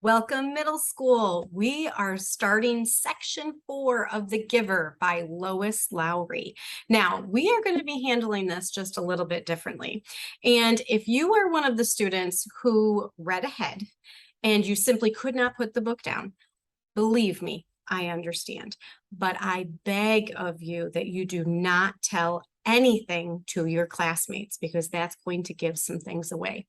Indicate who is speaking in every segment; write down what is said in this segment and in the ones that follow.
Speaker 1: Welcome, middle school. We are starting section 4 of The Giver by Lois Lowry. Now, we are going to be handling this just a little bit differently. And if you are one of the students who read ahead and you simply could not put the book down, believe me, I understand. But I beg of you that you do not tell anything to your classmates because that's going to give some things away.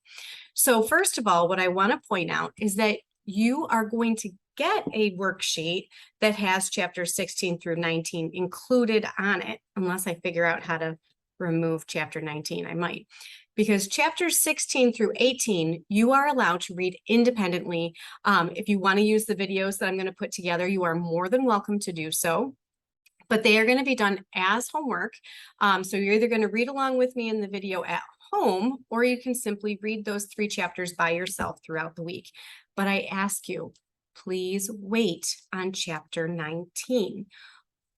Speaker 1: So first of all, what I want to point out is that you are going to get a worksheet that has chapters 16 through 19 included on it, unless I figure out how to remove chapter 19, I might. Because chapters 16 through 18, you are allowed to read independently. If you want to use the videos that I'm going to put together, you are more than welcome to do so. But they are going to be done as homework. So you're either going to read along with me in the video at home, or you can simply read those 3 chapters by yourself throughout the week. But I ask you, please wait on chapter 19.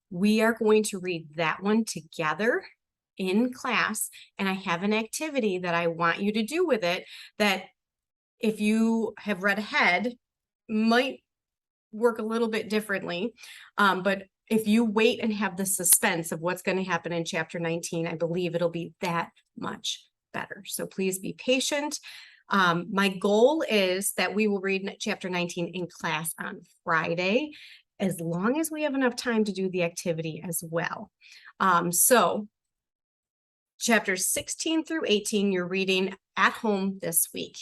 Speaker 1: We are going to read that one together in class, and I have an activity that I want you to do with it that, if you have read ahead, might work a little bit differently. But if you wait and have the suspense of what's going to happen in chapter 19, I believe it'll be that much better. So please be patient. My goal is that we will read chapter 19 in class on Friday, as long as we have enough time to do the activity as well. So chapters 16 through 18, you're reading at home this week.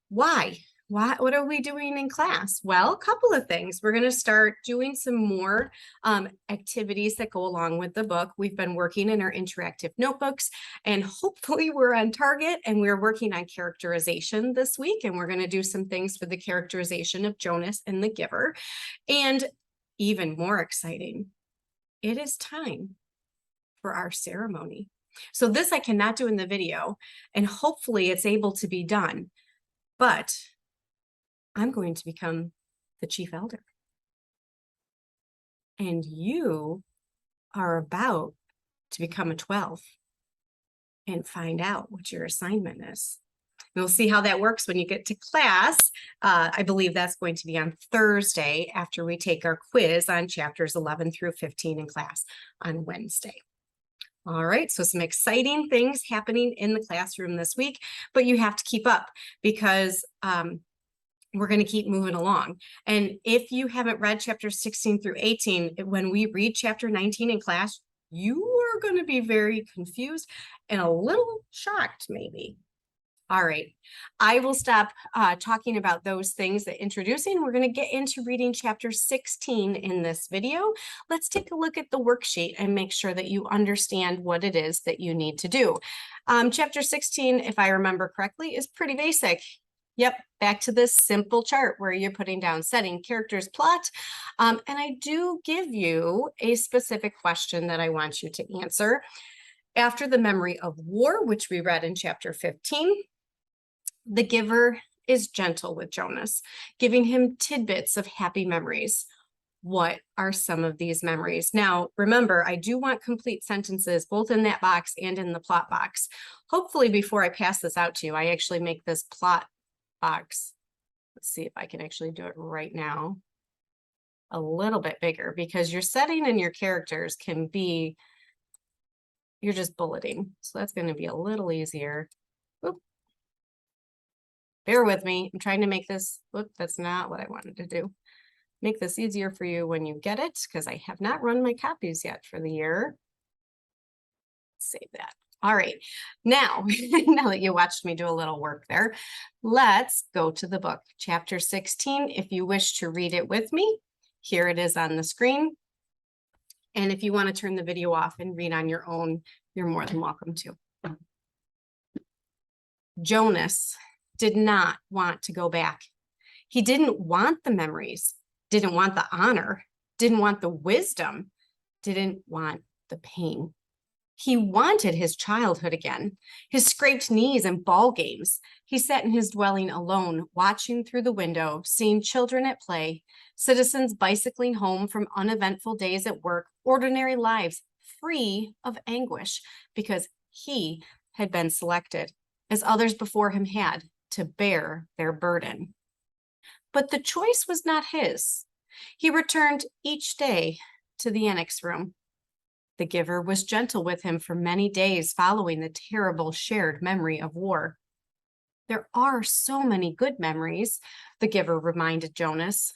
Speaker 1: Why? What are we doing in class? Well, a couple of things. We're going to start doing some more activities that go along with the book. We've been working in our interactive notebooks, and hopefully we're on target, and we're working on characterization this week, and we're going to do some things for the characterization of Jonas and the Giver. And even more exciting, it is time for our ceremony. So this I cannot do in the video, and hopefully it's able to be done, but I'm going to become the chief elder. And you are about to become a 12 and find out what your assignment is. We'll see how that works when you get to class. I believe that's going to be on Thursday after we take our quiz on chapters 11 through 15 in class on Wednesday. All right, so some exciting things happening in the classroom this week, but you have to keep up because we're going to keep moving along. And if you haven't read chapters 16 through 18, when we read chapter 19 in class, you are going to be very confused and a little shocked, maybe. All right, I will stop talking about those things that introducing. We're going to get into reading chapter 16 in this video. Let's take a look at the worksheet and make sure that you understand what it is that you need to do. Chapter 16, if I remember correctly, is pretty basic. Yep, back to this simple chart where you're putting down setting, characters, plot. And I do give you a specific question that I want you to answer. After the memory of war, which we read in chapter 15, the giver is gentle with Jonas, giving him tidbits of happy memories. What are some of these memories? Now, remember, I do want complete sentences both in that box and in the plot box. Hopefully, before I pass this out to you, I actually make this plot box. Let's see if I can actually do it right now. A little bit bigger, because your setting and your characters can be, you're just bulleting. So that's going to be a little easier. Oop. Bear with me. I'm trying to make this, whoop, that's not what I wanted to do. Make this easier for you when you get it, because I have not run my copies yet for the year. Save that. All right, now, now that you watched me do a little work there, let's go to the book. Chapter 16, if you wish to read it with me, here it is on the screen. And if you want to turn the video off and read on your own, you're more than welcome to. Jonas did not want to go back. He didn't want the memories, didn't want the honor, didn't want the wisdom, didn't want the pain. He wanted his childhood again, his scraped knees and ball games. He sat in his dwelling alone, watching through the window, seeing children at play, citizens bicycling home from uneventful days at work, ordinary lives free of anguish, because he had been selected, as others before him had, to bear their burden. But the choice was not his. He returned each day to the annex room. The giver was gentle with him for many days following the terrible shared memory of war. There are so many good memories, the giver reminded Jonas,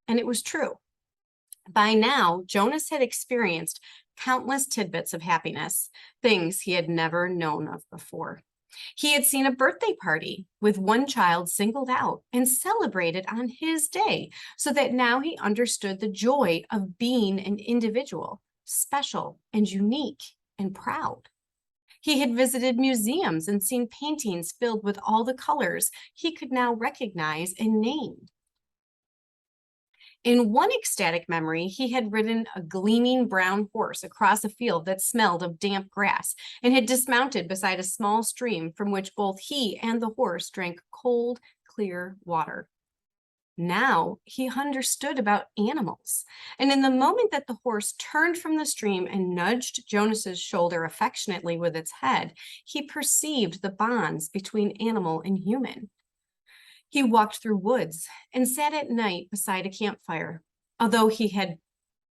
Speaker 1: and it was true. By now, Jonas had experienced countless tidbits of happiness, things he had never known of before. He had seen a birthday party with one child singled out and celebrated on his day, so that now he understood the joy of being an individual, special and unique and proud. He had visited museums and seen paintings filled with all the colors he could now recognize and name. In one ecstatic memory, he had ridden a gleaming brown horse across a field that smelled of damp grass and had dismounted beside a small stream from which both he and the horse drank cold, clear water. Now he understood about animals, and in the moment that the horse turned from the stream and nudged Jonas's shoulder affectionately with its head, he perceived the bonds between animal and human. He walked through woods and sat at night beside a campfire. Although he had,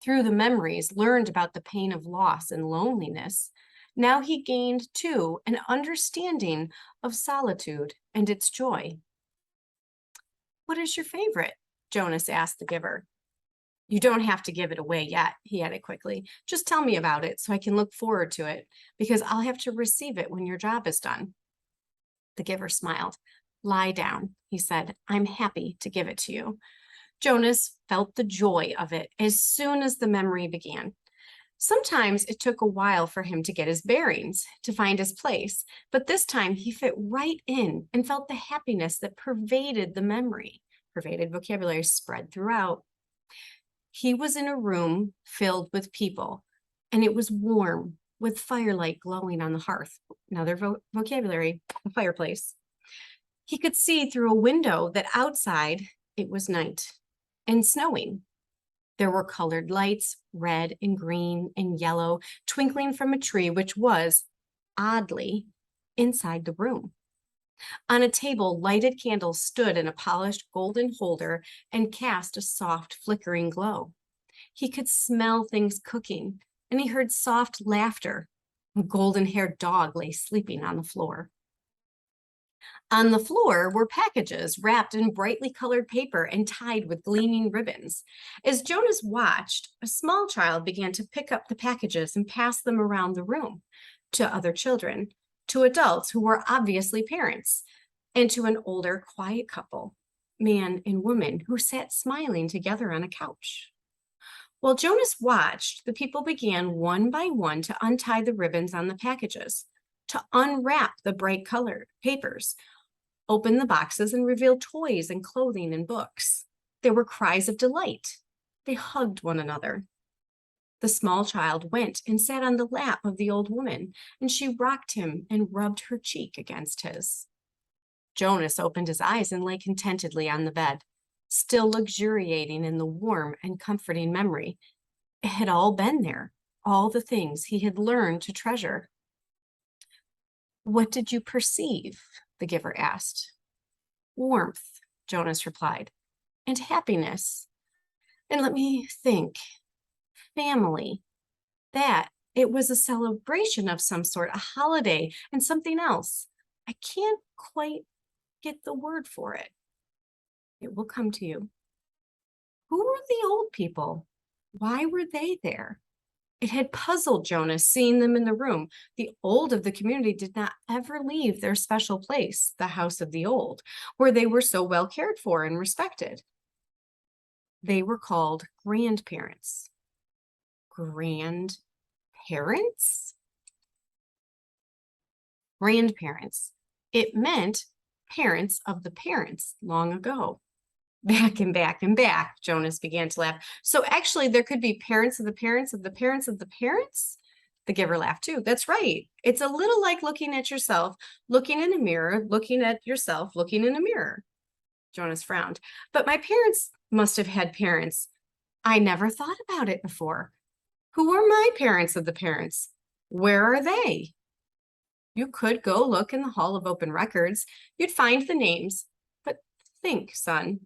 Speaker 1: through the memories, learned about the pain of loss and loneliness, now he gained, too, an understanding of solitude and its joy. "What is your favorite?" Jonas asked the giver. "You don't have to give it away yet," he added quickly. "Just tell me about it so I can look forward to it, because I'll have to receive it when your job is done." The giver smiled. "Lie down," he said. "I'm happy to give it to you." Jonas felt the joy of it as soon as the memory began. Sometimes it took a while for him to get his bearings, to find his place, but this time he fit right in and felt the happiness that pervaded the memory. Pervaded vocabulary spread throughout. He was in a room filled with people, and it was warm, with firelight glowing on the hearth. Another vocabulary, a fireplace. He could see through a window that outside it was night and snowing. There were colored lights, red and green and yellow, twinkling from a tree, which was, oddly, inside the room. On a table, lighted candles stood in a polished golden holder and cast a soft, flickering glow. He could smell things cooking, and he heard soft laughter. A golden-haired dog lay sleeping on the floor. On the floor were packages wrapped in brightly colored paper and tied with gleaming ribbons. As Jonas watched, a small child began to pick up the packages and pass them around the room to other children, to adults who were obviously parents, and to an older, quiet couple, man and woman, who sat smiling together on a couch. While Jonas watched, the people began one by one to untie the ribbons on the packages, to unwrap the bright colored papers, open the boxes and reveal toys and clothing and books. There were cries of delight. They hugged one another. The small child went and sat on the lap of the old woman, and she rocked him and rubbed her cheek against his. Jonas opened his eyes and lay contentedly on the bed, still luxuriating in the warm and comforting memory. It had all been there, all the things he had learned to treasure. "What did you perceive?" the giver asked. "Warmth," Jonas replied, "and happiness. And let me think, family. That it was a celebration of some sort, a holiday, and something else. I can't quite get the word for it. It will come to you." Who were the old people? Why were they there? It had puzzled Jonas seeing them in the room. The old of the community did not ever leave their special place, the house of the old, where they were so well cared for and respected. They were called grandparents. Grandparents? Grandparents. It meant parents of the parents long ago. Back and back and back, Jonas began to laugh. "So actually there could be parents of the parents of the parents of the parents?" The giver laughed too. "That's right. It's a little like looking at yourself, looking in a mirror, looking at yourself, looking in a mirror." Jonas frowned. "But my parents must have had parents. I never thought about it before. Who are my parents of the parents? Where are they?" "You could go look in the Hall of Open Records. You'd find the names. But think, son.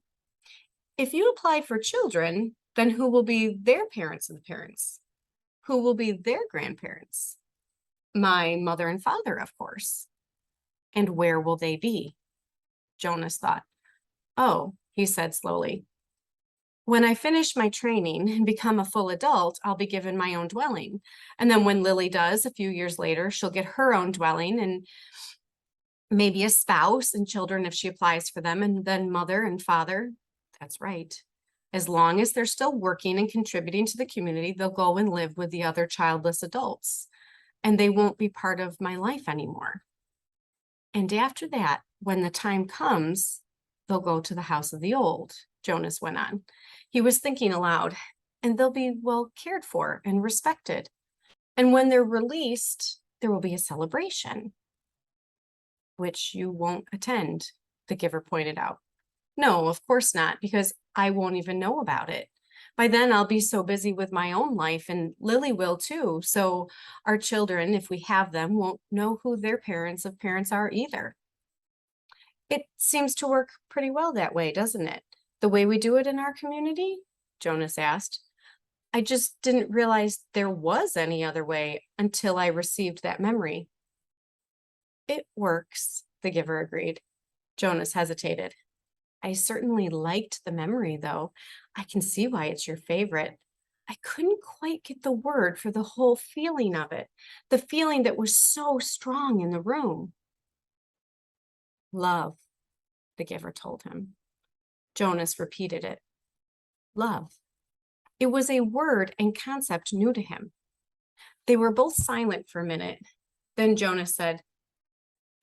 Speaker 1: If you apply for children, then who will be their parents and parents? Who will be their grandparents? My mother and father, of course. And where will they be? Jonas thought. Oh, he said slowly. When I finish my training and become a full adult, I'll be given my own dwelling. And then when Lily does, a few years later, she'll get her own dwelling and maybe a spouse and children if she applies for them, and then mother and father. That's right. As long as they're still working and contributing to the community, they'll go and live with the other childless adults, and they won't be part of my life anymore. And after that, when the time comes, they'll go to the house of the old, Jonas went on. He was thinking aloud, and they'll be well cared for and respected. And when they're released, there will be a celebration, which you won't attend, the giver pointed out. No, of course not, because I won't even know about it. By then, I'll be so busy with my own life, and Lily will too. So our children, if we have them, won't know who their parents of parents are either. It seems to work pretty well that way, doesn't it? The way we do it in our community? Jonas asked. I just didn't realize there was any other way until I received that memory. It works, the giver agreed. Jonas hesitated. I certainly liked the memory, though. I can see why it's your favorite. I couldn't quite get the word for the whole feeling of it, the feeling that was so strong in the room. Love, the giver told him. Jonas repeated it. Love. It was a word and concept new to him. They were both silent for a minute. Then Jonas said,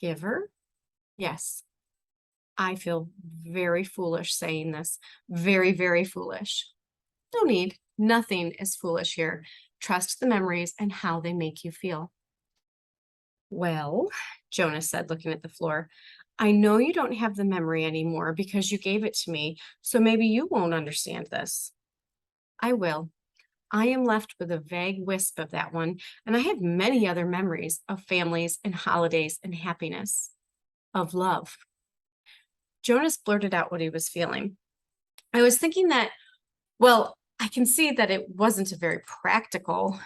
Speaker 1: Giver? Yes. I feel very foolish saying this. Very, very foolish. No need. Nothing is foolish here. Trust the memories and how they make you feel. Well, Jonas said, looking at the floor, I know you don't have the memory anymore because you gave it to me, so maybe you won't understand this. I will. I am left with a vague wisp of that one, and I have many other memories of families and holidays and happiness, of love. Jonas blurted out what he was feeling. I was thinking that, well, I can see that it wasn't a very practical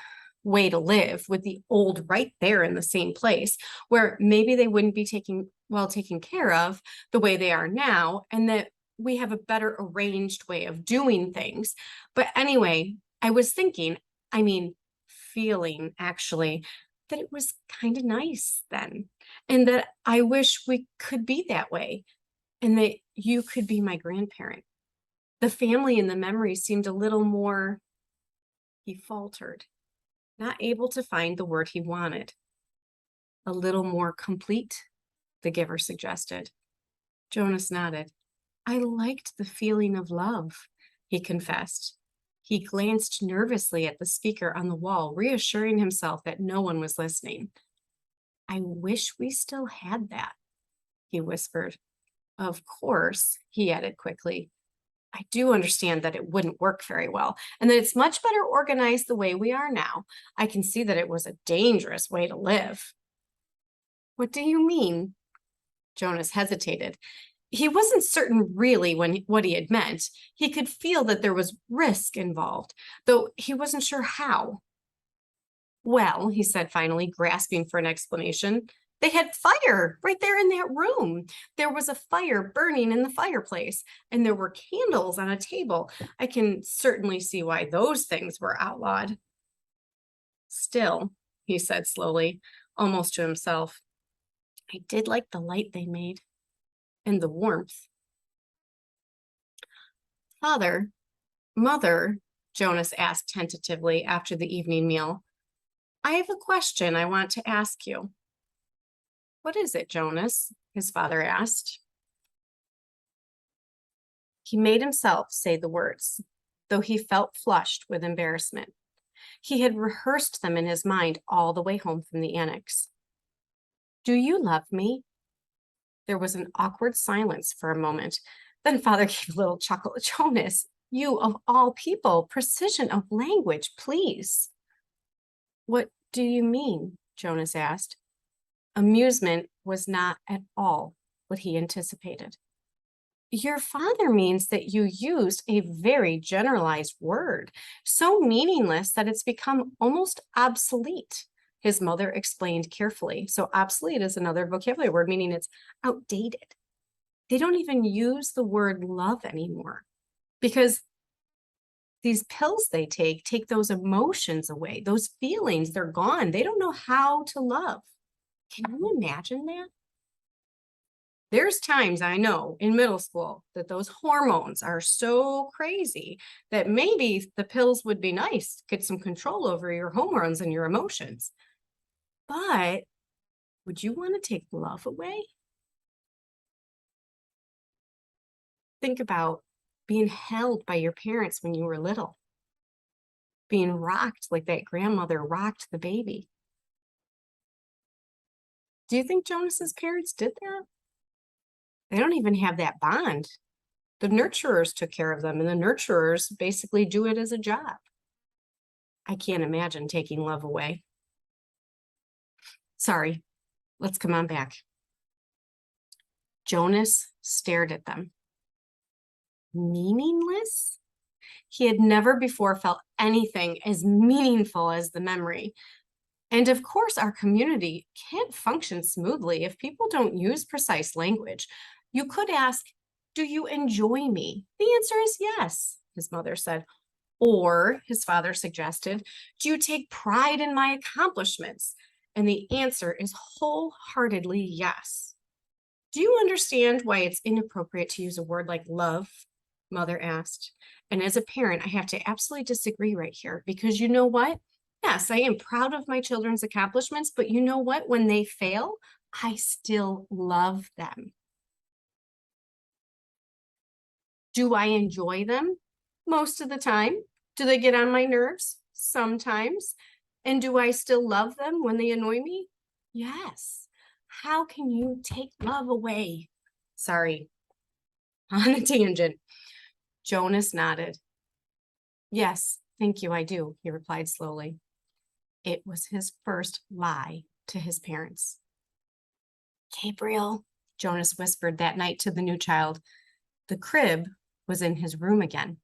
Speaker 1: way to live with the old right there in the same place, where maybe they wouldn't be taken care of the way they are now, and that we have a better arranged way of doing things. But anyway, I was thinking, feeling actually, that it was kind of nice then, and that I wish we could be that way, and that you could be my grandparent. The family and the memories seemed a little more, he faltered, not able to find the word he wanted. A little more complete, the giver suggested. Jonas nodded. I liked the feeling of love, he confessed. He glanced nervously at the speaker on the wall, reassuring himself that no one was listening. I wish we still had that, he whispered. Of course, he added quickly. I do understand that it wouldn't work very well, and that it's much better organized the way we are now. I can see that it was a dangerous way to live. What do you mean? Jonas hesitated. He wasn't certain really what he had meant. He could feel that there was risk involved, though he wasn't sure how. Well, he said finally, grasping for an explanation, they had fire right there in that room. There was a fire burning in the fireplace, and there were candles on a table. I can certainly see why those things were outlawed. Still, he said slowly, almost to himself, I did like the light they made and the warmth. Father, Mother, Jonas asked tentatively after the evening meal, I have a question I want to ask you. What is it, Jonas? His father asked. He made himself say the words, though he felt flushed with embarrassment. He had rehearsed them in his mind all the way home from the annex. Do you love me? There was an awkward silence for a moment. Then father gave a little chuckle. Jonas, you of all people, precision of language, please. What do you mean? Jonas asked. Amusement was not at all what he anticipated. Your father means that you used a very generalized word, so meaningless that it's become almost obsolete. His mother explained carefully. So, obsolete is another vocabulary word, meaning it's outdated. They don't even use the word love anymore because these pills they take those emotions away, those feelings, they're gone. They don't know how to love. Can you imagine that? There's times I know in middle school that those hormones are so crazy that maybe the pills would be nice, get some control over your hormones and your emotions. But would you want to take love away? Think about being held by your parents when you were little, being rocked like that grandmother rocked the baby. Do you think Jonas's parents did that? They don't even have that bond. The nurturers took care of them, and the nurturers basically do it as a job. I can't imagine taking love away. Sorry, let's come on back. Jonas stared at them. Meaningless? He had never before felt anything as meaningful as the memory. And of course, our community can't function smoothly if people don't use precise language. You could ask, "Do you enjoy me?" The answer is yes, his mother said. Or, his father suggested, "Do you take pride in my accomplishments?" And the answer is wholeheartedly yes. "Do you understand why it's inappropriate to use a word like love?" Mother asked. And as a parent, I have to absolutely disagree right here because you know what? Yes, I am proud of my children's accomplishments, but you know what? When they fail, I still love them. Do I enjoy them? Most of the time. Do they get on my nerves? Sometimes. And do I still love them when they annoy me? Yes. How can you take love away? Sorry, on a tangent. Jonas nodded. Yes, thank you, I do, he replied slowly. It was his first lie to his parents. Gabriel, Jonas whispered that night to the new child. The crib was in his room again.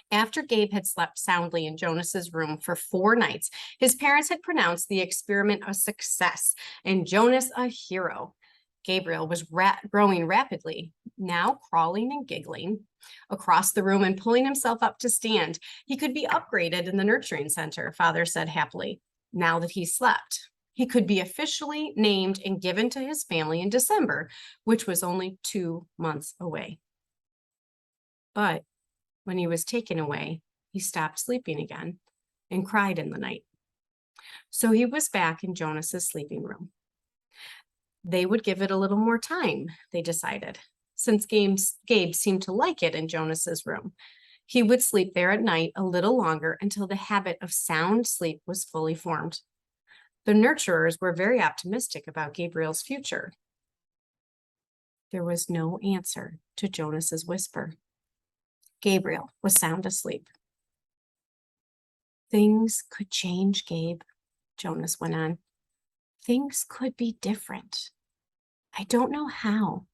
Speaker 1: After Gabe had slept soundly in Jonas's room for 4 nights, his parents had pronounced the experiment a success and Jonas a hero. Gabriel was growing rapidly, now crawling and giggling across the room and pulling himself up to stand. He could be upgraded in the nurturing center, Father said happily, now that he slept. He could be officially named and given to his family in December, which was only 2 months away. But when he was taken away, he stopped sleeping again and cried in the night. So he was back in Jonas's sleeping room. They would give it a little more time, they decided, since Gabe seemed to like it in Jonas's room. He would sleep there at night a little longer until the habit of sound sleep was fully formed. The nurturers were very optimistic about Gabriel's future. There was no answer to Jonas's whisper. Gabriel was sound asleep. Things could change, Gabe, Jonas went on. Things could be different. I don't know how,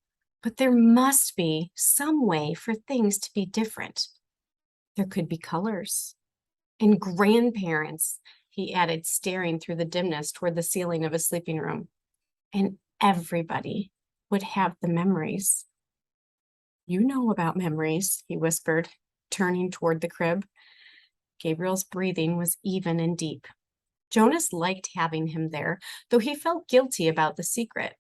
Speaker 1: but there must be some way for things to be different. There could be colors and grandparents, he added, staring through the dimness toward the ceiling of his sleeping room. And everybody would have the memories. You know about memories, he whispered, turning toward the crib. Gabriel's breathing was even and deep. Jonas liked having him there, though he felt guilty about the secret.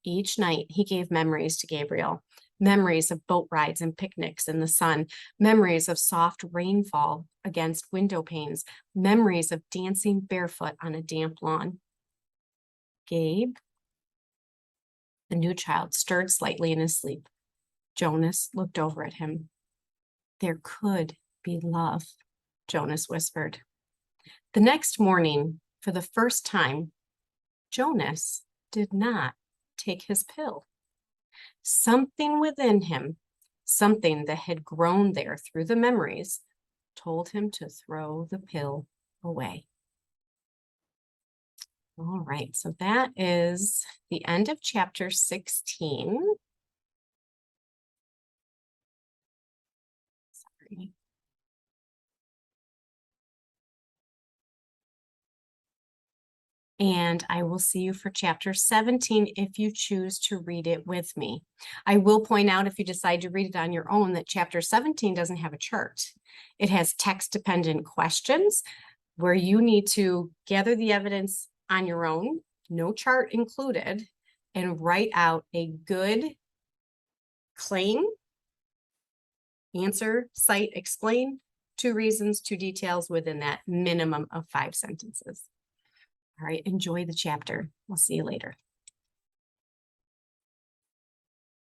Speaker 1: Each night he gave memories to Gabriel, memories of boat rides and picnics in the sun, memories of soft rainfall against window panes, memories of dancing barefoot on a damp lawn. Gabe? The new child stirred slightly in his sleep. Jonas looked over at him. There could be love, Jonas whispered. The next morning, for the first time, Jonas did not take his pill. Something within him, something that had grown there through the memories, told him to throw the pill away. All right, so that is the end of chapter 16. And I will see you for chapter 17 if you choose to read it with me. I will point out, if you decide to read it on your own, that chapter 17 doesn't have a chart. It has text-dependent questions where you need to gather the evidence on your own, no chart included, and write out a good claim, answer, cite, explain, 2 reasons, 2 details within that minimum of 5 sentences. All right, enjoy the chapter. We'll see you later.